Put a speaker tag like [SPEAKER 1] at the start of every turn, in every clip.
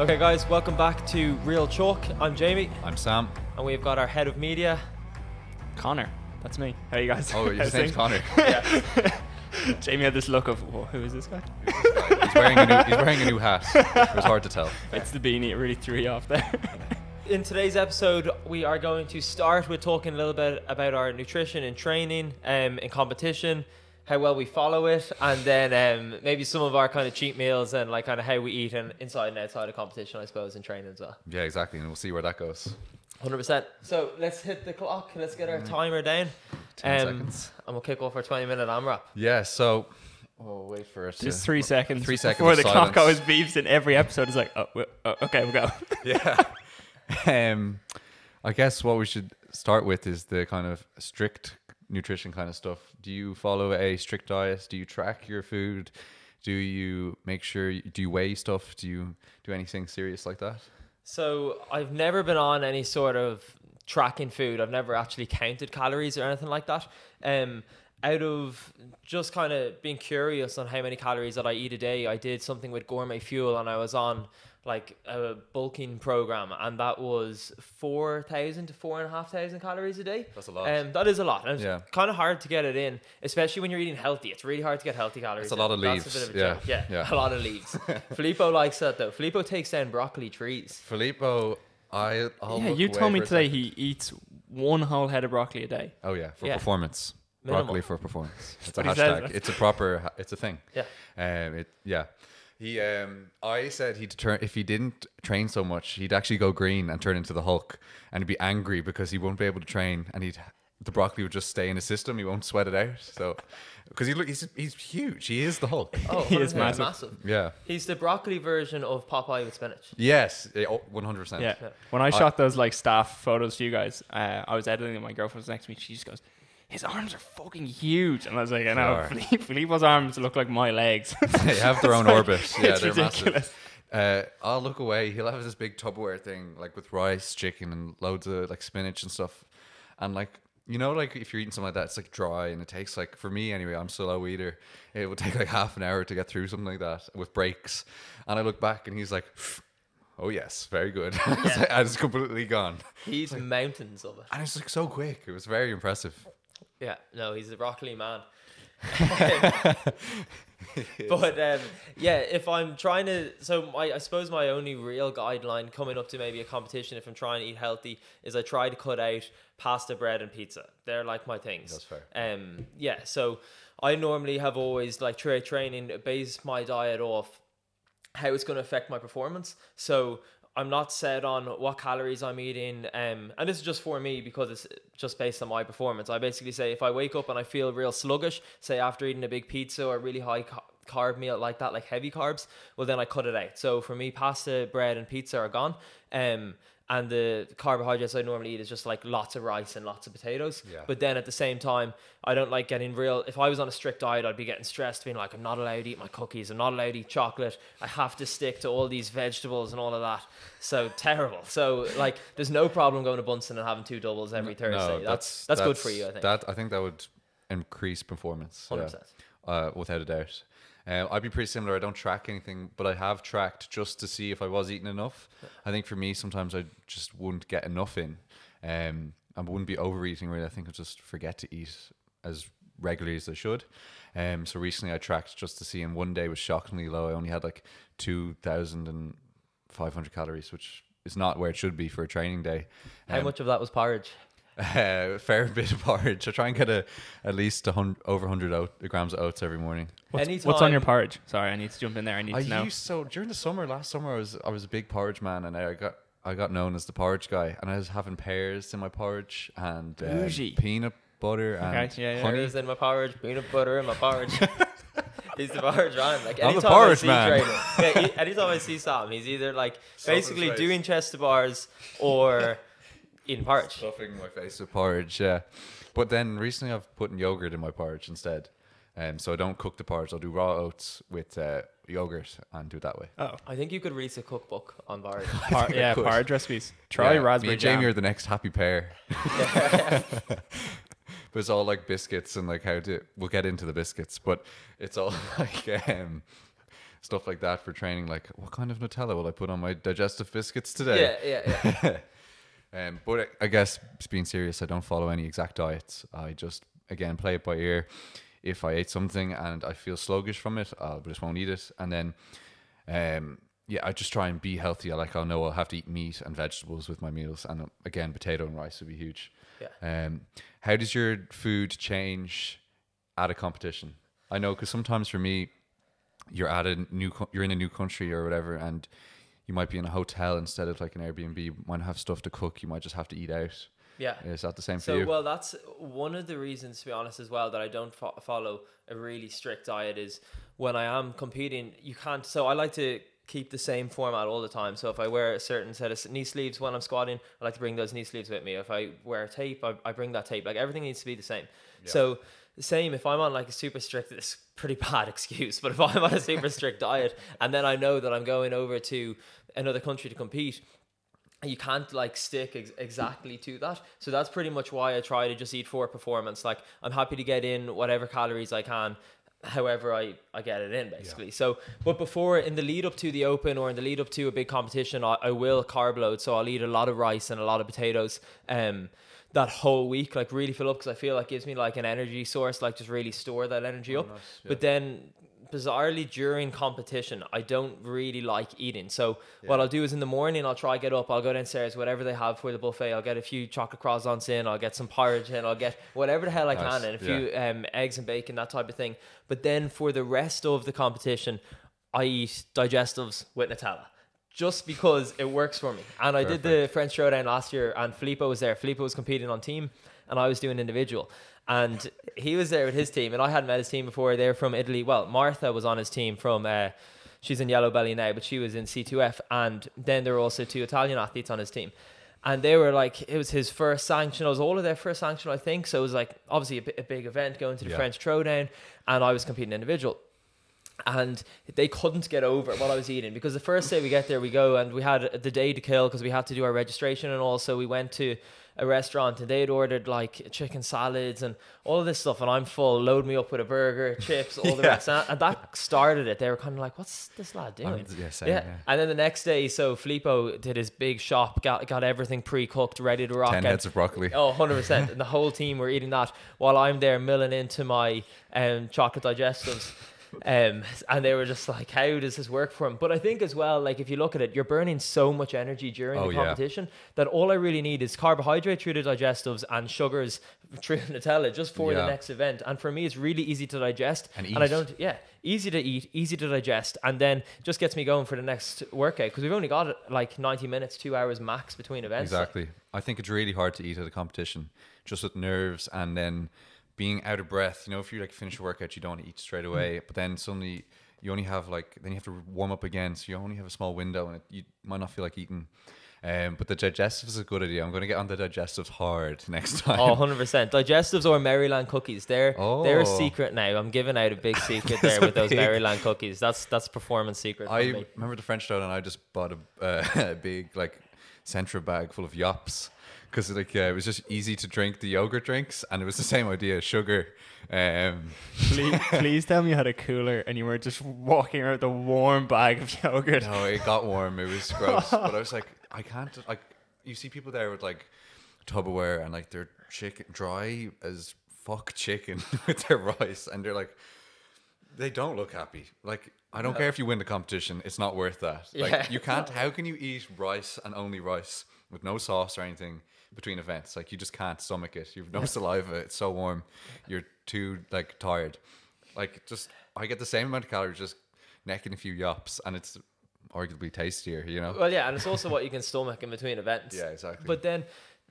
[SPEAKER 1] Okay guys, welcome back to Real Chalk. I'm Jamie.
[SPEAKER 2] I'm Sam.
[SPEAKER 1] And we've got our head of media,
[SPEAKER 3] Connor. That's me. How are you guys?
[SPEAKER 2] Oh, your name's Connor.
[SPEAKER 1] Yeah.
[SPEAKER 3] Jamie had this look of, whoa, who is this guy?
[SPEAKER 2] He's wearing a new hat. It was hard to tell.
[SPEAKER 3] It's the beanie. It really threw you off there.
[SPEAKER 1] In today's episode, we are going to start with talking a little bit about our nutrition and training in competition, how well we follow it, and then maybe some of our kind of cheat meals and like kind of how we eat and inside and outside of competition, I suppose, and training as well.
[SPEAKER 2] Yeah, exactly. And we'll see where that goes.
[SPEAKER 1] 100%. So let's hit the clock. Let's get our timer down.
[SPEAKER 2] 10 seconds.
[SPEAKER 1] And we'll kick off our 20-minute AMRAP.
[SPEAKER 2] Yeah, so... Oh, wait for it.
[SPEAKER 3] Just 3 seconds.
[SPEAKER 2] 3 seconds
[SPEAKER 3] before
[SPEAKER 2] of
[SPEAKER 3] the
[SPEAKER 2] silence.
[SPEAKER 3] clock always beeps in every episode. It's like, okay, we'll go.
[SPEAKER 2] Yeah. I guess what we should start with is the kind of strict nutrition kind of stuff. Do you follow a strict diet? Do you track your food? Do you make sure... Do you weigh stuff? Do you do anything serious like that?
[SPEAKER 1] So I've never been on any sort of tracking food. I've never actually counted calories or anything like that. Out of just kind of being curious on how many calories that I eat a day, I did something with Gourmet Fuel and I was on like a bulking program, and that was 4,000 to 4,500 calories a day.
[SPEAKER 2] That's a lot.
[SPEAKER 1] That is a lot. And
[SPEAKER 2] Yeah.
[SPEAKER 1] it's kind of hard to get it in, especially when you're eating healthy. It's really hard to get healthy calories.
[SPEAKER 2] It's a lot of
[SPEAKER 1] That's
[SPEAKER 2] leaves.
[SPEAKER 1] a bit of a
[SPEAKER 2] Yeah.
[SPEAKER 1] joke. Yeah,
[SPEAKER 2] Yeah.
[SPEAKER 1] a lot of leaves. Filippo likes that though. Filippo takes down broccoli trees.
[SPEAKER 2] Filippo, I'll
[SPEAKER 3] Yeah,
[SPEAKER 2] look
[SPEAKER 3] you
[SPEAKER 2] away
[SPEAKER 3] told me
[SPEAKER 2] for a
[SPEAKER 3] today
[SPEAKER 2] second.
[SPEAKER 3] he eats one whole head of broccoli a day.
[SPEAKER 2] Oh yeah, for
[SPEAKER 1] Yeah.
[SPEAKER 2] performance.
[SPEAKER 1] Minimal.
[SPEAKER 2] Broccoli for performance. It's a
[SPEAKER 3] what he says.
[SPEAKER 2] hashtag. It's a proper. It's a thing.
[SPEAKER 1] Yeah.
[SPEAKER 2] He. I said he'd turn if he didn't train so much, he'd actually go green and turn into the Hulk, and he'd be angry because he won't be able to train, and the broccoli would just stay in his system. He won't sweat it out. So, because he's huge. He is the Hulk.
[SPEAKER 1] Oh,
[SPEAKER 3] He is
[SPEAKER 1] 100%
[SPEAKER 3] massive.
[SPEAKER 2] Yeah.
[SPEAKER 1] He's the broccoli version of Popeye with spinach.
[SPEAKER 2] Yes. 100%.
[SPEAKER 3] Yeah. When I shot those like staff photos to you guys, I was editing and my girlfriend was next to me. She just goes, his arms are fucking huge. And I was like, I know, Filippo's arms look like my legs.
[SPEAKER 2] They have their own orbit. Yeah,
[SPEAKER 3] it's
[SPEAKER 2] they're
[SPEAKER 3] ridiculous.
[SPEAKER 2] massive. I'll look away. He'll have this big Tupperware thing, like with rice, chicken, and loads of like spinach and stuff. And like, you know, like if you're eating something like that, it's like dry and it takes like, for me anyway, I'm a slow eater. It would take like half an hour to get through something like that with breaks. And I look back and he's like, oh yes, very good.
[SPEAKER 1] Yeah.
[SPEAKER 2] And it's completely gone.
[SPEAKER 1] He's mountains of it.
[SPEAKER 2] And it's like so quick. It was very impressive.
[SPEAKER 1] Yeah, no, he's a broccoli man. But yeah, if I'm trying to, I suppose my only real guideline coming up to maybe a competition, if I'm trying to eat healthy, is I try to cut out pasta, bread, and pizza. They're like my things.
[SPEAKER 2] That's fair.
[SPEAKER 1] Yeah, so I normally have always like throughout training based my diet off how it's going to affect my performance. So I'm not set on what calories I'm eating, and this is just for me because it's just based on my performance. I basically say if I wake up and I feel real sluggish, say after eating a big pizza or a really high carb meal like that, like heavy carbs, well then I cut it out. So for me, pasta, bread, and pizza are gone. And the carbohydrates I normally eat is just like lots of rice and lots of potatoes.
[SPEAKER 2] Yeah.
[SPEAKER 1] But then at the same time, I don't like getting real. If I was on a strict diet, I'd be getting stressed, being like, I'm not allowed to eat my cookies. I'm not allowed to eat chocolate. I have to stick to all these vegetables and all of that. So terrible. So like, there's no problem going to Bunsen and having 2 doubles every Thursday.
[SPEAKER 2] No,
[SPEAKER 1] that's good for you, I think.
[SPEAKER 2] I think that would increase performance.
[SPEAKER 1] 100%.
[SPEAKER 2] Without a doubt. I'd be pretty similar. I don't track anything, but I have tracked just to see if I was eating enough. I think for me, sometimes I just wouldn't get enough in. I wouldn't be overeating really. I think I'd just forget to eat as regularly as I should. So recently I tracked just to see, and one day was shockingly low. I only had like 2,500 calories, which is not where it should be for a training day.
[SPEAKER 1] How much of that was porridge?
[SPEAKER 2] A fair bit of porridge. I try and get at least over 100 grams of oats every morning.
[SPEAKER 3] What's on your porridge? Sorry, I need to jump in there. I need to know.
[SPEAKER 2] During the summer, last summer, I was a big porridge man, and I got known as the porridge guy, and I was having pears in my porridge and
[SPEAKER 3] Bougie.
[SPEAKER 2] peanut butter and
[SPEAKER 3] yeah.
[SPEAKER 2] honey.
[SPEAKER 1] Pears in my porridge, peanut butter in my porridge. He's the porridge man. Like
[SPEAKER 2] I'm the
[SPEAKER 1] anytime
[SPEAKER 2] porridge
[SPEAKER 1] I see
[SPEAKER 2] man.
[SPEAKER 1] training, anytime I see Sam, he's either like basically
[SPEAKER 2] face.
[SPEAKER 1] doing chest to bars or eating porridge.
[SPEAKER 2] Stuffing my face with porridge, yeah. But then recently I've put in yogurt in my porridge instead. So I don't cook the porridge. I'll do raw oats with yogurt and do it that way.
[SPEAKER 3] Oh,
[SPEAKER 1] I think you could release a cookbook on porridge.
[SPEAKER 3] yeah,
[SPEAKER 2] could.
[SPEAKER 3] porridge recipes. Try
[SPEAKER 2] Yeah,
[SPEAKER 3] raspberry
[SPEAKER 2] me and Jamie
[SPEAKER 3] jam.
[SPEAKER 2] are the next happy pair. But it's all like biscuits and like we'll get into the biscuits, but it's all like stuff like that for training. Like, what kind of Nutella will I put on my digestive biscuits today?
[SPEAKER 1] Yeah.
[SPEAKER 2] But I guess, being serious, I don't follow any exact diets. I just, again, play it by ear. If I ate something and I feel sluggish from it, I just won't eat it. And then, I just try and be healthy. I'll know I'll have to eat meat and vegetables with my meals. And again, potato and rice would be huge.
[SPEAKER 1] Yeah.
[SPEAKER 2] How does your food change at a competition? I know, because sometimes for me, you're in a new country or whatever, and you might be in a hotel instead of like an Airbnb. You might not have stuff to cook. You might just have to eat out.
[SPEAKER 1] Yeah.
[SPEAKER 2] Is that the same for
[SPEAKER 1] So,
[SPEAKER 2] you?
[SPEAKER 1] well, that's one of the reasons, to be honest, as well, that I don't follow a really strict diet is when I am competing, you can't. So I like to keep the same format all the time. So if I wear a certain set of knee sleeves when I'm squatting, I like to bring those knee sleeves with me. If I wear tape, I bring that tape. Like, everything needs to be the same. Yeah. So the same, if I'm on like a super strict, it's a pretty bad excuse, but if I'm on a super strict diet and then I know that I'm going over to another country to compete, you can't like stick exactly to that. So that's pretty much why I try to just eat for performance. Like, I'm happy to get in whatever calories I can, however I get it in, basically. Yeah. So, but before, in the lead up to the Open or in the lead up to a big competition, I will carb load. So I'll eat a lot of rice and a lot of potatoes that whole week, like really fill up, because I feel like it gives me like an energy source, like just really store that energy up. Nice. Yeah. But then bizarrely during competition, I don't really like eating. So what I'll do is in the morning, I'll try get up, I'll go downstairs, whatever they have for the buffet, I'll get a few chocolate croissants in, I'll get some porridge in, I'll get whatever the hell I can in, a few eggs and bacon, that type of thing. But then for the rest of the competition, I eat digestives with Nutella, just because it works for me. And I did the French Throwdown last year, and Filippo was there. Filippo was competing on team and I was doing individual. And he was there with his team, and I hadn't met his team before. They're from Italy. Well, Martha was on his team from, she's in Yellow Belly now, but she was in C2F. And then there were also 2 Italian athletes on his team. And they were like, it was his first sanction. It was all of their first sanction, I think. So it was like, obviously a big event going to the French Throwdown, and I was competing individual. And they couldn't get over what I was eating, because the first day we get there, we go and we had the day to kill because we had to do our registration, and also we went to a restaurant and they had ordered like chicken salads and all of this stuff, and I'm full, load me up with a burger, chips, all the rest, and that started it. They were kind of like, what's this lad doing? And then the next day, so Filippo did his big shop, got everything pre-cooked, ready to rock.
[SPEAKER 2] 10 heads of broccoli.
[SPEAKER 1] Oh, 100%. And the whole team were eating that while I'm there milling into my chocolate digestives. And they were just like, how does this work for him? But I think as well, like, if you look at it, you're burning so much energy during the competition that all I really need is carbohydrate through the digestives and sugars through Nutella just for the next event. And for me, it's really easy to digest, and I don't easy to eat, easy to digest, and then just gets me going for the next workout, because we've only got like 90 minutes, 2 hours max between events.
[SPEAKER 2] Exactly. I think it's really hard to eat at a competition, just with nerves, and then being out of breath. You know, if you like finish a workout, you don't want to eat straight away, but then suddenly you only have then you have to warm up again, so you only have a small window, and you might not feel like eating. But the digestives is a good idea. I'm going to get on the digestives hard next time.
[SPEAKER 1] Oh, 100%. Digestives or Maryland cookies. They're a secret now. I'm giving out a big secret there with those Maryland cookies. That's performance secret for me.
[SPEAKER 2] Remember the French Throwdown, and I just bought a big like Centra bag full of Yops, because it was just easy to drink the yogurt drinks, and it was the same idea, sugar.
[SPEAKER 3] Please tell me you had a cooler and you were just walking around with a warm bag of yogurt.
[SPEAKER 2] No, it got warm. It was gross. But I was like, I can't. Like, you see people there with like Tupperware and like their chicken dry as fuck chicken with their rice, and they're like, they don't look happy. Like, I don't care if you win the competition, it's not worth that. Like, you can't. How can you eat rice and only rice with no sauce or anything between events? Like, you just can't stomach it. You've no saliva. It's so warm. You're too like tired. Like, just I get the same amount of calories just necking a few Yops, and it's arguably tastier, you know?
[SPEAKER 1] Well, yeah, and it's also what you can stomach in between events.
[SPEAKER 2] Yeah, exactly.
[SPEAKER 1] But then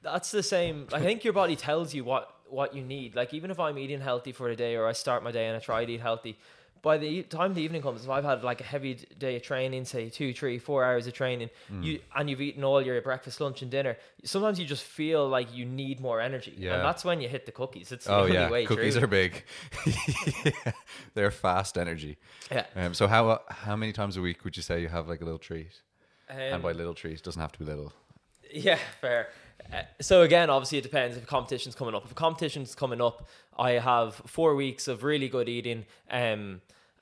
[SPEAKER 1] that's the same. I think your body tells you what you need. Like, even if I'm eating healthy for a day, or I start my day and I try to eat healthy, by the time the evening comes, if I've had like a heavy day of training, say 2, 3, 4 hours of training, you've eaten all your breakfast, lunch and dinner, sometimes you just feel like you need more energy. Yeah. And that's when you hit the cookies. It's the only way
[SPEAKER 2] cookies
[SPEAKER 1] through.
[SPEAKER 2] Are big. They're fast energy.
[SPEAKER 1] Yeah.
[SPEAKER 2] So how many times a week would you say you have like a little treat? And by little treat, doesn't have to be little.
[SPEAKER 1] Yeah, fair. So again, obviously it depends if a competition's coming up. If a competition's coming up, I have 4 weeks of really good eating,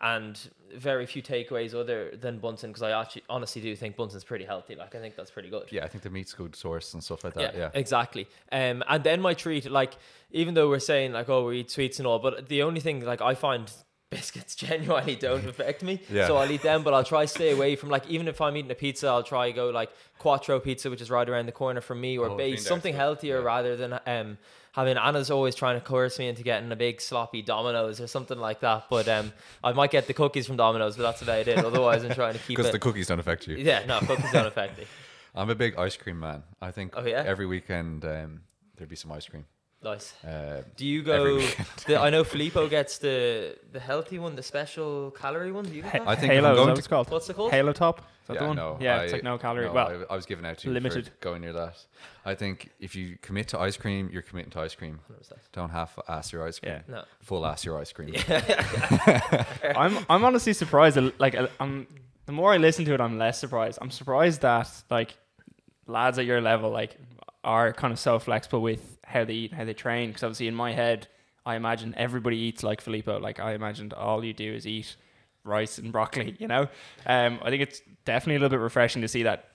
[SPEAKER 1] and very few takeaways other than Bunsen, because I actually honestly do think Bunsen's pretty healthy. Like, I think that's pretty good.
[SPEAKER 2] Yeah, I think the meat's good source and stuff like that. Yeah.
[SPEAKER 1] Exactly. And then my treat, like, even though we're saying like, oh, we eat sweets and all, but the only thing, like, I find biscuits genuinely don't affect me.
[SPEAKER 2] Yeah.
[SPEAKER 1] So I'll eat them, but I'll try stay away from, like, even if I'm eating a pizza, I'll try go like Quattro pizza, which is right around the corner from me, or base, something healthier rather than having. Anna's always trying to coerce me into getting a big sloppy Domino's or something like that, but I might get the cookies from Domino's, but that's about it. Otherwise I'm trying to keep it,
[SPEAKER 2] because the cookies don't affect you.
[SPEAKER 1] Yeah, no, cookies don't affect me.
[SPEAKER 2] I'm a big ice cream man. I think every weekend there'd be some ice cream.
[SPEAKER 1] Nice. Do
[SPEAKER 2] every
[SPEAKER 1] you go?
[SPEAKER 2] weekend.
[SPEAKER 1] I know Filippo gets the healthy one, the special calorie one. Do you get that?
[SPEAKER 2] I think
[SPEAKER 3] Halo,
[SPEAKER 2] if I'm
[SPEAKER 3] is that
[SPEAKER 2] going
[SPEAKER 3] what
[SPEAKER 2] to
[SPEAKER 3] it's called?
[SPEAKER 1] What's it called?
[SPEAKER 3] Halo Top? Is that the
[SPEAKER 2] yeah,
[SPEAKER 3] one?
[SPEAKER 2] no,
[SPEAKER 3] Yeah, it's like no calorie.
[SPEAKER 2] no,
[SPEAKER 3] well,
[SPEAKER 2] I was giving out to you
[SPEAKER 3] limited.
[SPEAKER 2] for going near that. I think if you commit to ice cream, you're committing to ice cream.
[SPEAKER 1] 100%.
[SPEAKER 2] Don't half-ass your ice cream.
[SPEAKER 3] Yeah.
[SPEAKER 1] No.
[SPEAKER 2] Full-ass your ice cream.
[SPEAKER 3] I'm honestly surprised. Like, the more I listen to it, I'm less surprised. I'm surprised that like lads at your level like are kind of so flexible with how they eat and how they train. Because obviously in my head, I imagine everybody eats like Filippo. Like, I imagined all you do is eat rice and broccoli. You know, I think it's definitely a little bit refreshing to see that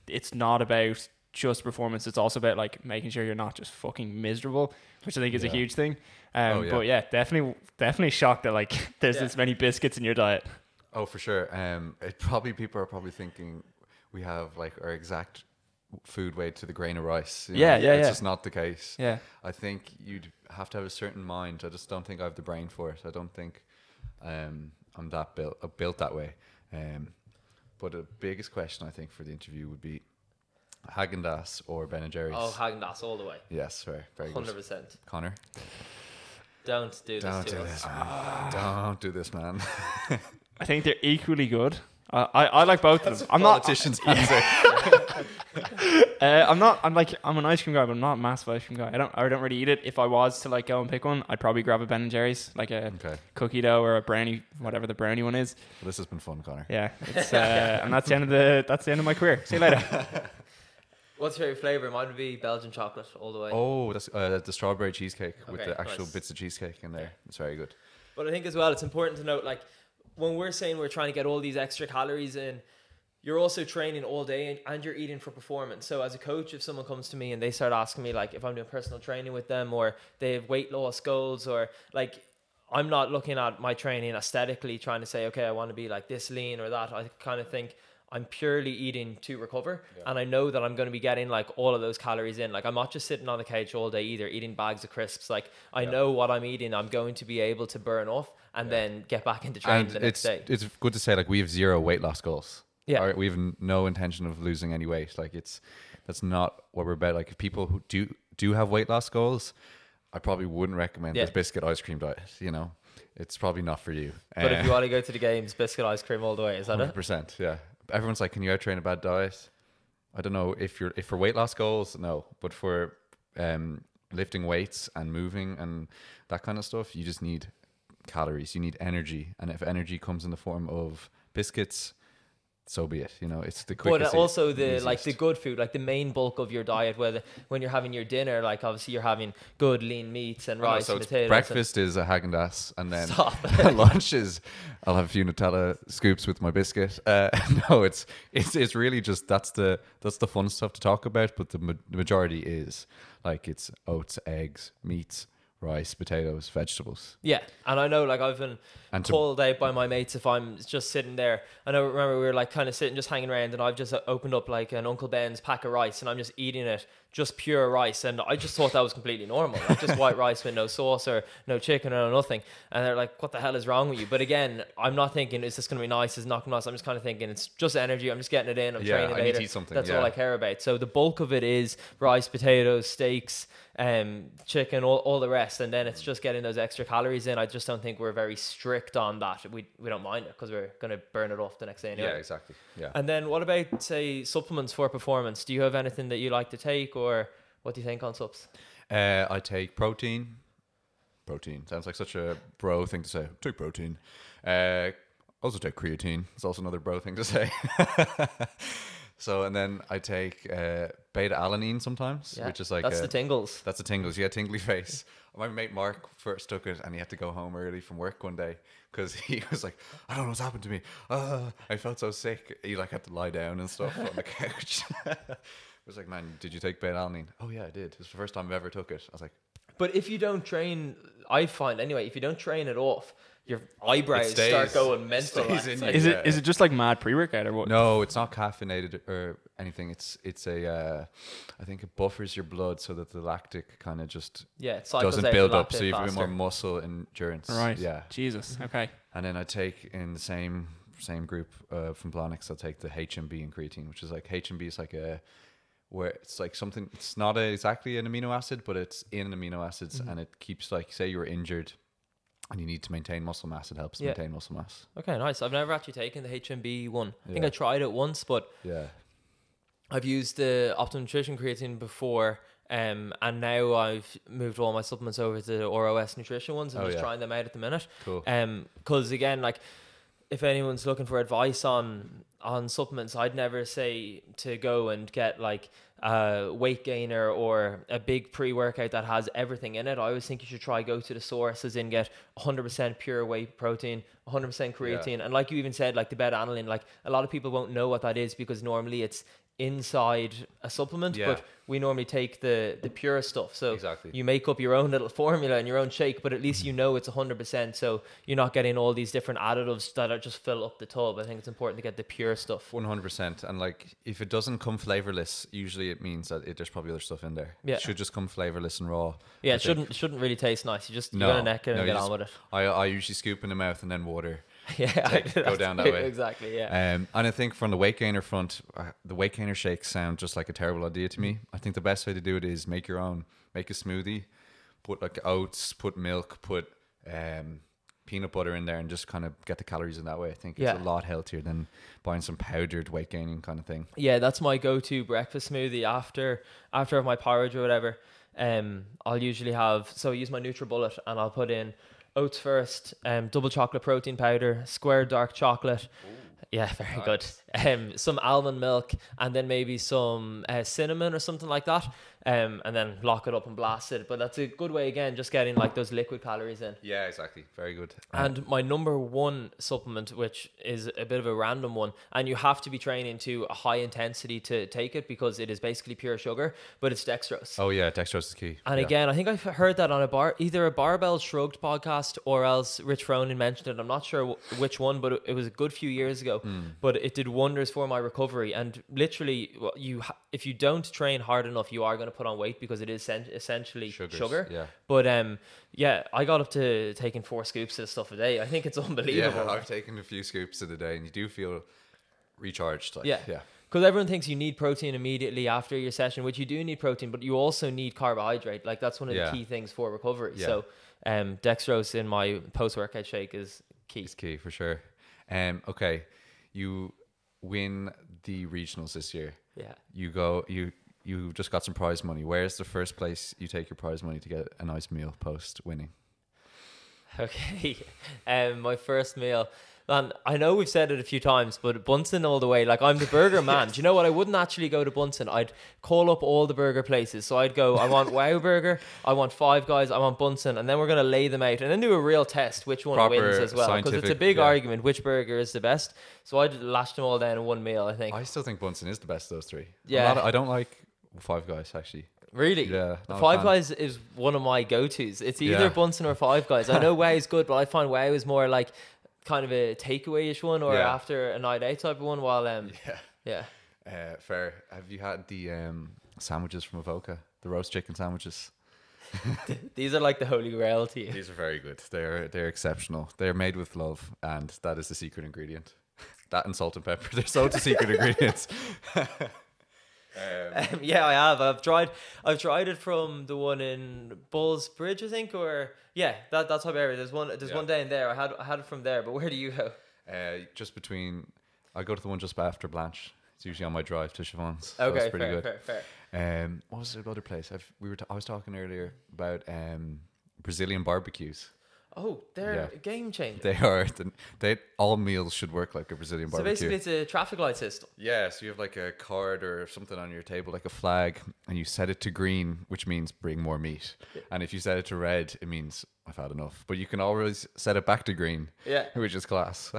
[SPEAKER 3] it's not about just performance. It's also about like making sure you're not just fucking miserable, which I think is a huge thing. But yeah, definitely shocked that like there's this many biscuits in your diet.
[SPEAKER 2] Oh, for sure. People are probably thinking we have like our exact food weight to the grain of rice. It's just not the case.
[SPEAKER 3] Yeah.
[SPEAKER 2] I think you'd have to have a certain mind. I just don't think I have the brain for it. I don't think I'm that built that way. But the biggest question I think for the interview would be Häagen-Dazs or Ben & Jerry's.
[SPEAKER 1] Oh, Häagen-Dazs all the way.
[SPEAKER 2] Yes, very good.
[SPEAKER 1] 100%.
[SPEAKER 2] Connor?
[SPEAKER 1] Don't do this,
[SPEAKER 2] man. Don't do this, man.
[SPEAKER 3] I think they're equally good. I like both of them. I'm
[SPEAKER 2] Politician's answer.
[SPEAKER 3] I'm an ice cream guy, but I'm not a massive ice cream guy. I don't really eat it. If I was to like go and pick one, I'd probably grab a Ben & Jerry's, like a cookie dough or a brownie, whatever the brownie one is.
[SPEAKER 2] Well, this has been fun, Connor.
[SPEAKER 3] Yeah, it's, and that's the end of my career. See you later.
[SPEAKER 1] What's your favorite flavor? Mine would be Belgian chocolate all the way.
[SPEAKER 2] Oh, that's the strawberry cheesecake with
[SPEAKER 1] Okay,
[SPEAKER 2] the actual
[SPEAKER 1] nice.
[SPEAKER 2] bits of cheesecake in there. It's very good.
[SPEAKER 1] But I think as well, it's important to note, like, when we're saying we're trying to get all these extra calories in, you're also training all day and you're eating for performance. So as a coach, if someone comes to me and they start asking me, like, if I'm doing personal training with them, or they have weight loss goals, or like, I'm not looking at my training aesthetically trying to say, okay, I want to be like this lean or that. I kind of think I'm purely eating to recover. And I know that I'm going to be getting like all of those calories in. Like, I'm not just sitting on the couch all day either, eating bags of crisps. Like, I know what I'm eating, I'm going to be able to burn off and then get back into training the next day.
[SPEAKER 2] It's good to say, like, we have zero weight loss goals.
[SPEAKER 1] Yeah.
[SPEAKER 2] Or we have no intention of losing any weight. Like, that's not what we're about. Like, if people who do have weight loss goals, I probably wouldn't recommend this biscuit ice cream diet. You know, it's probably not for you.
[SPEAKER 1] But if you want to go to the games, biscuit ice cream all the way, is that
[SPEAKER 2] 100%, yeah. Everyone's like, can you out-train a bad diet? I don't know if for weight loss goals, no. But for lifting weights and moving and that kind of stuff, you just need calories. You need energy, and if energy comes in the form of biscuits, so be it. You know, it's the quickest.
[SPEAKER 1] But also the
[SPEAKER 2] easiest.
[SPEAKER 1] like the good food, like the main bulk of your diet. Whether when you're having your dinner, like obviously you're having good lean meats and rice and potatoes.
[SPEAKER 2] Breakfast is a Häagen-Dazs, and then
[SPEAKER 1] Stop.
[SPEAKER 2] lunch is I'll have a few Nutella scoops with my biscuit. No, it's really just that's the fun stuff to talk about. But the majority is like it's oats, eggs, meats, rice, potatoes, vegetables.
[SPEAKER 1] Yeah, and I know, like, I've been called out by my mates if I'm just sitting there. Remember we were like kind of sitting, just hanging around, and I've just opened up like an Uncle Ben's pack of rice, and I'm just eating it, just pure rice, and I just thought that was completely normal, like just white rice with no sauce or no chicken or nothing. And they're like, "What the hell is wrong with you?" But again, I'm not thinking, "Is this going to be nice? Is it not going to be nice?" I'm just kind of thinking, it's just energy. I'm just getting it in. I'm training
[SPEAKER 2] I need
[SPEAKER 1] later.
[SPEAKER 2] to eat something.
[SPEAKER 1] That's all I care about. So the bulk of it is rice, potatoes, steaks, chicken, all the rest, and then it's just getting those extra calories in. I just don't think we're very strict on that. We don't mind it because we're going to burn it off the next day anyway.
[SPEAKER 2] Yeah, exactly. Yeah.
[SPEAKER 1] And then what about, say, supplements for performance? Do you have anything that you like to take, or what do you think on subs?
[SPEAKER 2] I take protein. Protein sounds like such a bro thing to say. Take protein. Also take creatine. It's also another bro thing to say. So and then I take beta alanine sometimes,
[SPEAKER 1] Yeah,
[SPEAKER 2] which is like
[SPEAKER 1] that's the tingles.
[SPEAKER 2] That's the tingles. Yeah, tingly face. My mate Mark first took it, and he had to go home early from work one day because he was like, "I don't know what's happened to me. I felt so sick." He like had to lie down and stuff on the couch. I was like, "Man, did you take beta alanine?" "Oh yeah, I did. It's the first time I've ever took it." I was like,
[SPEAKER 1] But if you don't train, I find anyway, if you don't train it off, your eyebrows
[SPEAKER 2] stays.
[SPEAKER 1] start going mental.
[SPEAKER 2] stays in you.
[SPEAKER 3] Is it just like mad pre-workout or what?
[SPEAKER 2] "No, it's not caffeinated or anything. It's a I think it buffers your blood so that the lactic kind of just
[SPEAKER 1] Yeah, it cycles
[SPEAKER 2] doesn't
[SPEAKER 1] out
[SPEAKER 2] build
[SPEAKER 1] the
[SPEAKER 2] up, so
[SPEAKER 1] lactate
[SPEAKER 2] you have a bit more
[SPEAKER 1] faster.
[SPEAKER 2] muscle endurance."
[SPEAKER 3] Right.
[SPEAKER 2] Yeah.
[SPEAKER 3] Jesus. Okay.
[SPEAKER 2] And then I take in the same group from Blonix, I'll take the HMB and creatine, which is like HMB is like where it's like something, it's not exactly an amino acid, but it's in amino acids, and it keeps, like, say you were injured and you need to maintain muscle mass, it helps
[SPEAKER 1] Yeah.
[SPEAKER 2] maintain muscle mass.
[SPEAKER 1] Okay, nice. I've never actually taken the HMB one. I think
[SPEAKER 2] Yeah.
[SPEAKER 1] I tried it once, but
[SPEAKER 2] Yeah.
[SPEAKER 1] I've used the Optimum Nutrition creatine before, and now I've moved all my supplements over to the ROS Nutrition ones and
[SPEAKER 2] Oh,
[SPEAKER 1] just
[SPEAKER 2] yeah.
[SPEAKER 1] trying them out at the minute.
[SPEAKER 2] Cool.
[SPEAKER 1] Because again, like, if anyone's looking for advice on supplements, I'd never say to go and get like a weight gainer or a big pre-workout that has everything in it. I always think you should try go to the source, as in get 100% pure whey protein, 100% creatine, and like you even said, like the beta alanine, like a lot of people won't know what that is because normally it's inside a supplement,
[SPEAKER 2] Yeah.
[SPEAKER 1] but we normally take the pure stuff. So
[SPEAKER 2] Exactly.
[SPEAKER 1] you make up your own little formula and your own shake, but at least you know it's 100%. So you're not getting all these different additives that are just fill up the tub. I think it's important to get the pure stuff.
[SPEAKER 2] 100%. And like, if it doesn't come flavorless, usually it means that there's probably other stuff in there.
[SPEAKER 1] Yeah.
[SPEAKER 2] It should just come flavorless and raw.
[SPEAKER 1] Yeah,
[SPEAKER 2] I
[SPEAKER 1] it
[SPEAKER 2] think.
[SPEAKER 1] shouldn't really taste nice. You gotta neck it and
[SPEAKER 2] you
[SPEAKER 1] get
[SPEAKER 2] just-
[SPEAKER 1] on with it.
[SPEAKER 2] I usually scoop in the mouth and then water.
[SPEAKER 1] Yeah,
[SPEAKER 2] Go down that way.
[SPEAKER 1] Exactly. Yeah.
[SPEAKER 2] And I think from the weight gainer front, the weight gainer shakes sound just like a terrible idea to me. I think the best way to do it is make your own. Make a smoothie, put like oats, put milk, put peanut butter in there, and just kind of get the calories in that way. I think it's a lot healthier than buying some powdered weight gaining kind of thing.
[SPEAKER 1] Yeah, that's my go-to breakfast smoothie after I have my porridge or whatever. I'll usually have, so I use my NutriBullet and I'll put in oats first, double chocolate protein powder, square dark chocolate. Yeah, very good. Some almond milk, and then maybe some cinnamon or something like that. And then lock it up and blast it. But that's a good way, again, just getting like those liquid calories in.
[SPEAKER 2] Yeah, exactly. Very good.
[SPEAKER 1] And my number one supplement, which is a bit of a random one, and you have to be training to a high intensity to take it because it is basically pure sugar, but it's dextrose.
[SPEAKER 2] Oh yeah, dextrose is key.
[SPEAKER 1] And again, I think I've heard that on either a Barbell Shrugged podcast or else Rich Fronin mentioned it. I'm not sure which one, but it was a good few years ago. But it did wonders for my recovery. And literally, if you don't train hard enough, you are going to put on weight because it is essentially sugar.
[SPEAKER 2] Yeah.
[SPEAKER 1] But yeah, I got up to taking 4 scoops of this stuff a day. I think it's unbelievable.
[SPEAKER 2] Yeah, I've taken a few scoops in a day, and you do feel recharged. Like,
[SPEAKER 1] Yeah.
[SPEAKER 2] yeah.
[SPEAKER 1] Because everyone thinks you need protein immediately after your session, which you do need protein, but you also need carbohydrate. Like, that's one of the key things for recovery.
[SPEAKER 2] Yeah.
[SPEAKER 1] So dextrose in my post-workout shake is key.
[SPEAKER 2] It's key for sure. Okay, you win the regionals this year.
[SPEAKER 1] Yeah.
[SPEAKER 2] You just got some prize money. Where's the first place you take your prize money to get a nice meal post winning?
[SPEAKER 1] Okay. My first meal. Man, I know we've said it a few times, but Bunsen all the way. Like, I'm the burger man. Do you know what? I wouldn't actually go to Bunsen. I'd call up all the burger places. So I'd go, I want Wow Burger, I want Five Guys, I want Bunsen, and then we're going to lay them out and then do a real test which one
[SPEAKER 2] Proper
[SPEAKER 1] wins as well. Because it's a
[SPEAKER 2] scientific,
[SPEAKER 1] big
[SPEAKER 2] yeah.
[SPEAKER 1] argument which burger is the best. So I'd lash them all down in one meal, I think.
[SPEAKER 2] I still think Bunsen is the best of those three.
[SPEAKER 1] Yeah.
[SPEAKER 2] I don't like Five Guys actually.
[SPEAKER 1] Really?
[SPEAKER 2] Yeah, not a
[SPEAKER 1] Five
[SPEAKER 2] fan.
[SPEAKER 1] Guys is one of my go-tos. It's either
[SPEAKER 2] Yeah.
[SPEAKER 1] Bunsen or Five Guys. I know Wow is good, but I find Wow is more like kind of a takeaway-ish one or
[SPEAKER 2] Yeah.
[SPEAKER 1] after a night out type of one, while
[SPEAKER 2] Yeah.
[SPEAKER 1] yeah.
[SPEAKER 2] Fair. Have you had the sandwiches from Avoca? The roast chicken sandwiches?
[SPEAKER 1] These are like the holy grail to you.
[SPEAKER 2] These are very good. They're exceptional. They're made with love, and that is the secret ingredient. That and salt and pepper. They're so the secret ingredients.
[SPEAKER 1] Yeah, I have. I've tried it from the one in Bulls Bridge, I think, or yeah, that type of area. There's one down there. I had it from there, but where do you go?
[SPEAKER 2] Just between, I go to the one just after Blanche. It's usually on my drive to Siobhan's. So
[SPEAKER 1] Okay,
[SPEAKER 2] it's pretty
[SPEAKER 1] fair.
[SPEAKER 2] What was the other place? I was talking earlier about Brazilian barbecues.
[SPEAKER 1] Oh, they're a game changer.
[SPEAKER 2] They are. All meals should work like a Brazilian
[SPEAKER 1] So
[SPEAKER 2] barbecue.
[SPEAKER 1] basically, it's a traffic light system.
[SPEAKER 2] Yeah, so you have like a card or something on your table, like a flag, and you set it to green, which means bring more meat. And if you set it to red, it means I've had enough. But you can always set it back to green, which is class.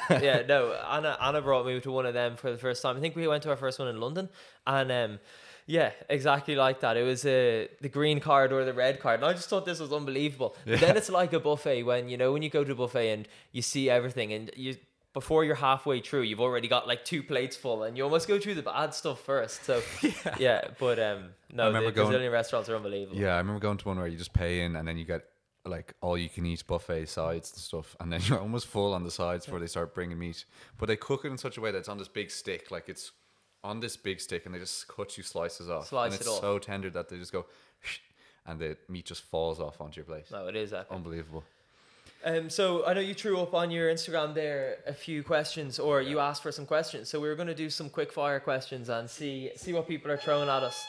[SPEAKER 1] Yeah, no, Anna brought me to one of them for the first time. I think we went to our first one in London, and yeah, exactly like that. It was the green card or the red card, and I just thought this was unbelievable. But then it's like a buffet when you go to a buffet and you see everything, and before you're halfway through, you've already got like 2 plates full, and you almost go through the bad stuff first. So but no, the Brazilian restaurants are unbelievable.
[SPEAKER 2] Yeah, I remember going to one where you just pay in, and then you get like all you can eat buffet sides and stuff, and then you're almost full on the sides before they start bringing meat. But they cook it in such a way that it's on this big stick, like it's on this big stick, and they just cut you slices off. And it's so tender that they just go, and the meat just falls off onto your plate.
[SPEAKER 1] No, it is epic.
[SPEAKER 2] Unbelievable.
[SPEAKER 1] So I know you threw up on your Instagram there a few questions, or you asked for some questions. So we were going to do some quick fire questions and see what people are throwing at us.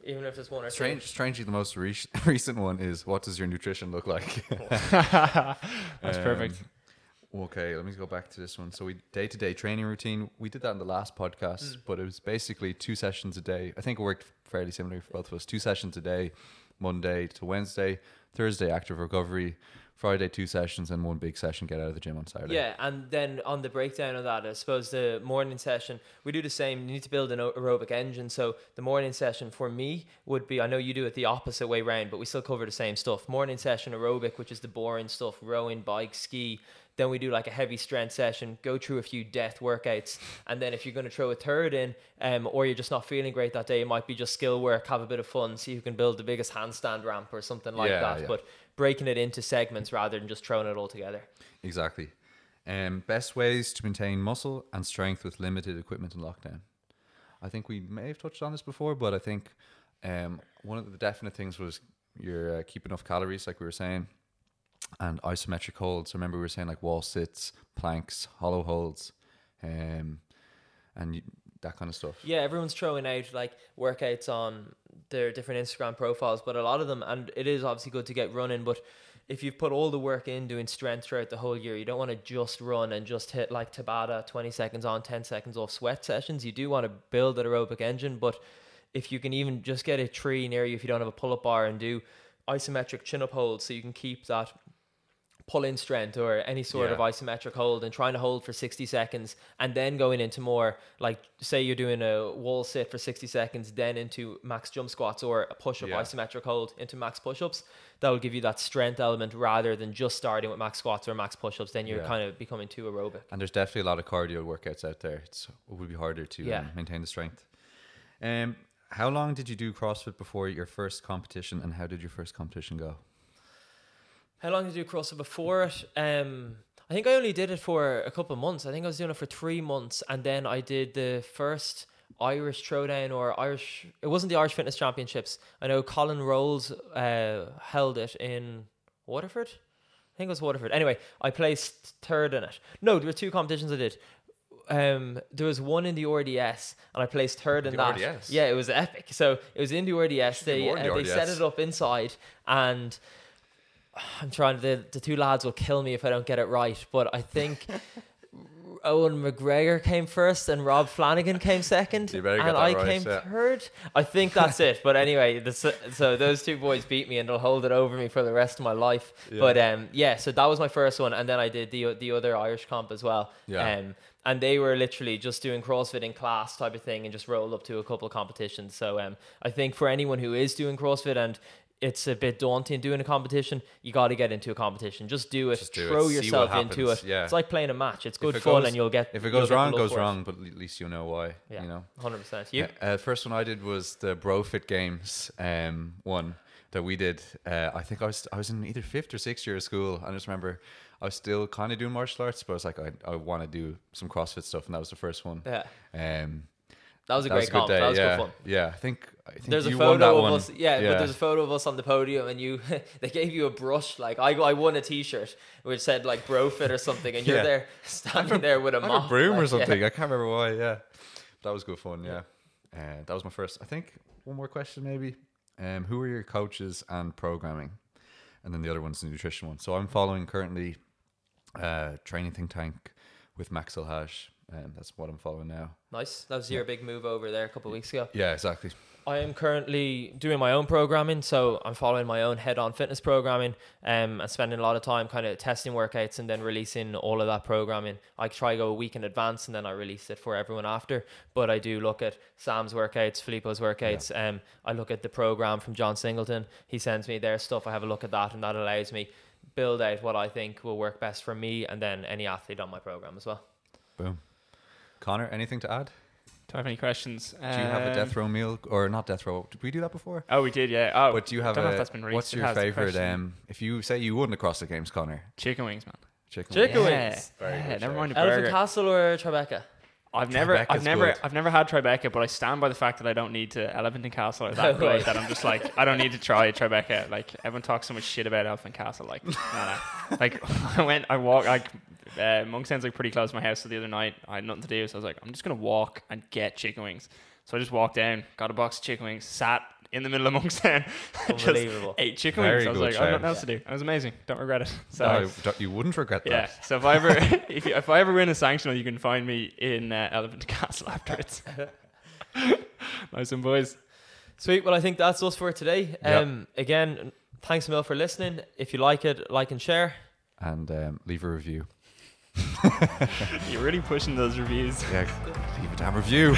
[SPEAKER 1] Even if there's one or two.
[SPEAKER 2] Strangely, the most recent one is, what does your nutrition look like?
[SPEAKER 3] That's perfect.
[SPEAKER 2] Okay, let me go back to this one. So we day-to-day training routine. We did that in the last podcast, but it was basically 2 sessions a day. I think it worked fairly similar for both of us. 2 sessions a day, Monday to Wednesday, Thursday active recovery, Friday 2 sessions, and 1 big session, get out of the gym on Saturday.
[SPEAKER 1] Yeah, and then on the breakdown of that, I suppose the morning session, we do the same. You need to build an aerobic engine. So the morning session for me would be, I know you do it the opposite way round, but we still cover the same stuff. Morning session aerobic, which is the boring stuff, rowing, bike, ski. Then we do like a heavy strength session, go through a few death workouts. And then if you're going to throw a third in, or you're just not feeling great that day, it might be just skill work, have a bit of fun, see who can build the biggest handstand ramp or something like that. Yeah. But breaking it into segments rather than just throwing it all together.
[SPEAKER 2] Exactly. Best ways to maintain muscle and strength with limited equipment in lockdown. I think we may have touched on this before, but I think one of the definite things was you're keep enough calories, like we were saying, and isometric holds. So remember we were saying like wall sits, planks, hollow holds, and that kind of stuff. Yeah,
[SPEAKER 1] everyone's throwing out like workouts on their different Instagram profiles, but a lot of them, and it is obviously good to get running, but if you've put all the work in doing strength throughout the whole year, you don't want to just run and just hit like Tabata, 20 seconds on, 10 seconds off sweat sessions. You do want to build that aerobic engine, but if you can even just get a tree near you if you don't have a pull-up bar and do isometric chin-up holds so you can keep that pull-in strength or any sort of isometric hold and trying to hold for 60 seconds and then going into more like, say you're doing a wall sit for 60 seconds, then into max jump squats or a push-up isometric hold into max push-ups. That will give you that strength element rather than just starting with max squats or max push-ups. Then you're kind of becoming too aerobic.
[SPEAKER 2] And there's definitely a lot of cardio workouts out there. It would be harder to maintain the strength. How long did you do CrossFit before your first competition, and how did your first competition go?
[SPEAKER 1] How long did you do CrossFit before it? I think I only did it for a couple of months. I think I was doing it for 3 months, and then I did the first Irish Throwdown or Irish. It wasn't the Irish Fitness Championships. I know Colin Rolls held it in Waterford. I think it was Waterford. Anyway, I placed third in it. No, there were 2 competitions I did. There was one in the RDS, and I placed third in that. RDS? Yeah, it was epic. So it was in the RDS. They set it up inside, and I'm trying. The 2 lads will kill me if I don't get it right, but I think Owen McGregor came first and Rob Flanagan came second, and I came third. I think that's it. But anyway, so those 2 boys beat me, and they'll hold it over me for the rest of my life. Yeah. But so that was my first one, and then I did the other Irish comp as well. Yeah. And they were literally just doing CrossFit in class type of thing and just rolled up to a couple of competitions. So I think for anyone who is doing CrossFit and it's a bit daunting doing a competition, you got to get into a competition. Just do it. Throw yourself into it. Yeah. It's like playing a match. It's good fun, and you'll get.
[SPEAKER 2] If it goes wrong, it goes wrong. But at least you know why.
[SPEAKER 1] Yeah,
[SPEAKER 2] you know.
[SPEAKER 1] 100%. You.
[SPEAKER 2] First one I did was the BroFit Games. One that we did. I think I was in either 5th or 6th year of school. I just remember I was still kind of doing martial arts, but I was like, I want to do some CrossFit stuff, and that was the first one.
[SPEAKER 1] Yeah. That was a great comp. That was good fun.
[SPEAKER 2] Yeah, I think
[SPEAKER 1] there's
[SPEAKER 2] you
[SPEAKER 1] a photo
[SPEAKER 2] won that
[SPEAKER 1] of us. Yeah, but there's a photo of us on the podium, and you they gave you a brush. Like I won a T-shirt which said like BroFit or something, and you're there standing there with a mop,
[SPEAKER 2] a broom or something. I can't remember why. Yeah, that was good fun. Yeah, that was my first. I think one more question maybe. Who are your coaches and programming? and then the other one's the nutrition one. So I'm following currently Training Think Tank with Maxwell Hash, and that's what I'm following now.
[SPEAKER 1] Nice. That was your big move over there a couple of weeks ago.
[SPEAKER 2] Yeah, exactly.
[SPEAKER 1] I am currently doing my own programming, so I'm following my own head-on fitness programming, and spending a lot of time kind of testing workouts and then releasing all of that programming. I try to go a week in advance and then I release it for everyone after. But I do look at Sam's workouts, Filippo's workouts.
[SPEAKER 2] Yeah.
[SPEAKER 1] I look at the program from John Singleton. He sends me their stuff. I have a look at that, and that allows me build out what I think will work best for me and then any athlete on my program as well.
[SPEAKER 2] Boom. Connor, anything to add?
[SPEAKER 3] Do I have any questions?
[SPEAKER 2] Do you have a death row meal, or not death row? Did we do that before?
[SPEAKER 3] Oh, we did, yeah. Oh,
[SPEAKER 2] But do you have
[SPEAKER 3] I don't know if that's been released.
[SPEAKER 2] what's
[SPEAKER 3] It
[SPEAKER 2] your
[SPEAKER 3] has the
[SPEAKER 2] favorite?
[SPEAKER 3] question.
[SPEAKER 2] If you say you won the CrossFit Games, Connor,
[SPEAKER 3] Chicken wings, man.
[SPEAKER 2] chicken.
[SPEAKER 1] Chicken
[SPEAKER 3] Yeah,
[SPEAKER 1] wings.
[SPEAKER 2] Very
[SPEAKER 3] yeah,
[SPEAKER 2] good
[SPEAKER 3] never
[SPEAKER 2] shout.
[SPEAKER 3] mind a
[SPEAKER 1] Elephant
[SPEAKER 3] burger.
[SPEAKER 1] Castle or Tribeca?
[SPEAKER 3] I've
[SPEAKER 2] Tribeca's good.
[SPEAKER 3] never had Tribeca, but I stand by the fact that I don't need to. Elephant and Castle are that
[SPEAKER 1] No way.
[SPEAKER 3] good that I'm just like, I don't need to try Tribeca. Like, everyone talks so much shit about Elephant Castle. Like, nah. Like, Monkstown's like pretty close to my house. So the other night I had nothing to do, so I was like, I'm just gonna walk and get chicken wings. So I just walked down, got a box of chicken wings, sat in the middle of Monkstown, just
[SPEAKER 1] Unbelievable.
[SPEAKER 3] ate chicken
[SPEAKER 2] Very
[SPEAKER 3] wings. I was
[SPEAKER 2] good
[SPEAKER 3] like, I have
[SPEAKER 2] shout.
[SPEAKER 3] nothing else to do. It was amazing. Don't regret it. So
[SPEAKER 2] No, you wouldn't regret
[SPEAKER 3] yeah.
[SPEAKER 2] that.
[SPEAKER 3] So if I ever if I ever win a sanctional, you can find me in Elephant Castle afterwards. Nice one, boys.
[SPEAKER 1] Sweet. Well, I think that's us for today.
[SPEAKER 2] Yep.
[SPEAKER 1] Again, thanks a mil for listening. If you like it, like and share.
[SPEAKER 2] And leave a review.
[SPEAKER 3] You're really pushing those reviews.
[SPEAKER 2] Yeah, leave a damn review.